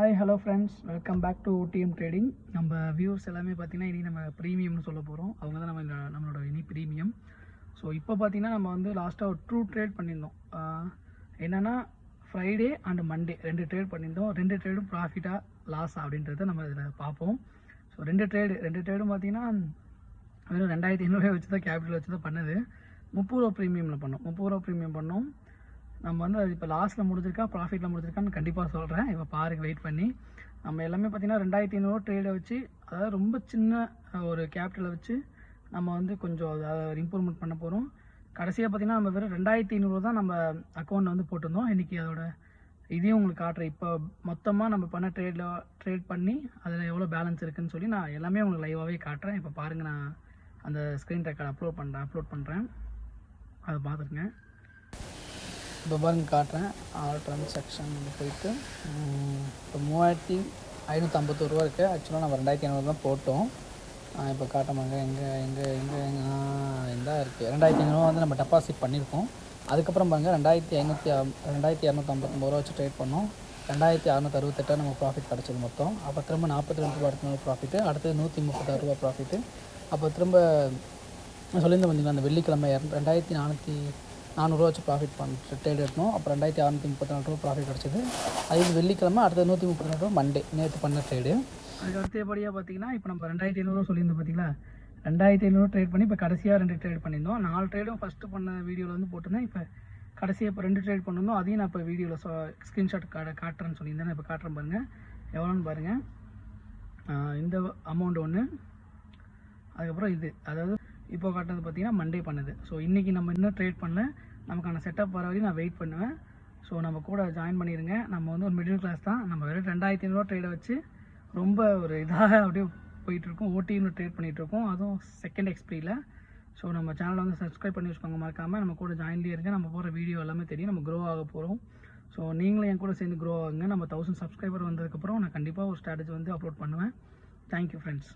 Hi hello friends, welcome back to TM trading. நம்ம viewers எல்லாமே பார்த்தீங்கன்னா இனி நம்ம ப்ரீமியம்னு சொல்ல போகிறோம். அவங்க தான் நம்மளோட இனி ப்ரீமியம். ஸோ இப்போ பார்த்தீங்கன்னா நம்ம வந்து லாஸ்ட்டாக ஒரு ட்ரூ ட்ரேட் பண்ணியிருந்தோம். என்னென்னா ஃப்ரைடே அண்ட் மண்டே 2 ட்ரேட் பண்ணியிருந்தோம். 2 ட்ரேடும் ப்ராஃபிட்டாக லாஸா அப்படின்றத நம்ம இதில் பார்ப்போம். ஸோ 2 ட்ரேடும் பார்த்தீங்கன்னா வெறும் 2500 வச்சு தான் கேபிட்டல் வச்சு தான் பண்ணது. 30 ரூபா ப்ரீமியமில் பண்ணோம். 30 ரூபா ப்ரீமியம் பண்ணோம். நம்ம வந்து அது இப்போ லாஸில் முடிஞ்சிருக்கா ப்ராஃபிட்டில் முடிஞ்சிருக்கான்னு கண்டிப்பாக சொல்கிறேன். இப்போ பாருங்கள், வெயிட் பண்ணி. நம்ம எல்லாமே பார்த்திங்கன்னா 2500 ட்ரேடை வச்சு, அதாவது ரொம்ப சின்ன ஒரு கேபிட்டலை வச்சு நம்ம வந்து கொஞ்சம் அதை இம்ப்ரூவ்மெண்ட் பண்ண போகிறோம். கடைசியாக பார்த்திங்கன்னா நம்ம வெறும் 2500 தான் நம்ம அக்கௌண்ட்டில் வந்து போட்டிருந்தோம். இன்றைக்கி அதோட இதையும் உங்களுக்கு காட்டுறேன். இப்போ மொத்தமாக நம்ம பண்ண ட்ரேட் பண்ணி அதில் எவ்வளோ பேலன்ஸ் இருக்குதுன்னு சொல்லி நான் எல்லாமே உங்களுக்கு லைவாகவே காட்டுறேன். இப்போ பாருங்கள், நான் அந்த ஸ்க்ரீன் ரெக்கார்ட் அப்லோட் பண்ணுறேன். அதை பார்த்துருங்க. இப்போ பாருங்க காட்டுறேன். ஆல் ட்ரான்சாக்ஷன் போயிட்டு இப்போ 3551 ரூபா இருக்குது. ஆக்சுவலாக நம்ம 2500 தான் போட்டோம். இப்போ காட்டமாங்க எங்கே இந்த இருக்குது 2500 வந்து நம்ம டெபாசிட் பண்ணியிருக்கோம். அதுக்கப்புறம் பாருங்கள் 2259 ரூபா வச்சு ட்ரேட் பண்ணோம். 2668 நம்ம ப்ராஃபிட் கிடச்சது மொத்தம். அப்போ திரும்ப 42 ரூபா அடுத்த ப்ராஃபிட்டு, அடுத்தது 136 ரூபா ப்ராஃபிட்டு. அப்போ திரும்ப சொல்லியிருந்தேன் பார்த்தீங்களா, அந்த வெள்ளிக்கிழமை 2400 வச்சு ப்ராஃபிட் ட்ரேட் எடுத்தோம். அப்புறம் 2634 ரூபா ப்ராஃபிட் கிடச்சிது. அது வெள்ளிக்கிழமை, அடுத்தது 134 ரூபா மண்டே நேற்று பண்ண ட்ரேடு. அதுக்கு அடுத்தபடியாக பார்த்தீங்கன்னா இப்போ நம்ம 2500 சொல்லியிருந்தோம் பார்த்தீங்களா, 2500 ட்ரேட் பண்ணி இப்போ கடைசியாக 2 ட்ரேட் பண்ணியிருந்தோம். 4 ட்ரேடும் ஃபஸ்ட்டு பண்ண வீடியோவில் வந்து போட்டிருந்தேன். இப்போ கடைசியாக இப்போ 2 ட்ரேட் பண்ணியிருந்தோம். அதையும் நான் இப்போ வீடியோவில் ஸ்க்ரீன்ஷாட் காட்டுறேன்னு சொல்லியிருந்தேன். இப்போ காட்டுறேன் பாருங்கள், எவ்வளோன்னு பாருங்கள். இந்த அமௌண்ட் ஒன்று, அதுக்கப்புறம் இது, அதாவது இப்போ காட்டுறது பார்த்தீங்கன்னா மண்டே பண்ணுது. ஸோ இன்றைக்கி நம்ம இன்னும் ட்ரேட் பண்ணல, நமக்கான செட்டப் வர வரைக்கும் நான் வெயிட் பண்ணுவேன். ஸோ நம்ம கூட ஜாயின் பண்ணிடுங்க. நம்ம வந்து ஒரு மிடில் கிளாஸ் தான். நம்ம வெறும் 2500 ட்ரேடை வச்சு ரொம்ப ஒரு இதாக அப்படியே போயிட்டுருக்கோம். ஓடின்னு ட்ரேட் பண்ணிகிட்ருக்கோம், அதுவும் செகண்ட் எக்ஸ்பிரியில். ஸோ நம்ம சேனலை வந்து சப்ஸ்கிரைப் பண்ணி வச்சுக்கோங்க மறக்காமல். நம்ம கூட ஜாயின்லேயே இருங்க. நம்ம போகிற வீடியோ எல்லாமே தெரியும். நம்ம க்ரோ ஆக போகிறோம். ஸோ நீங்களும் என் கூட சேர்ந்து க்ரோ ஆகுங்க. நம்ம 1000 சப்ஸ்கிரைபர் வந்ததுக்கப்புறம் நான் கண்டிப்பாக ஒரு ஸ்ட்ராட்டஜி வந்து அப்லோட் பண்ணுவேன். Thank you friends.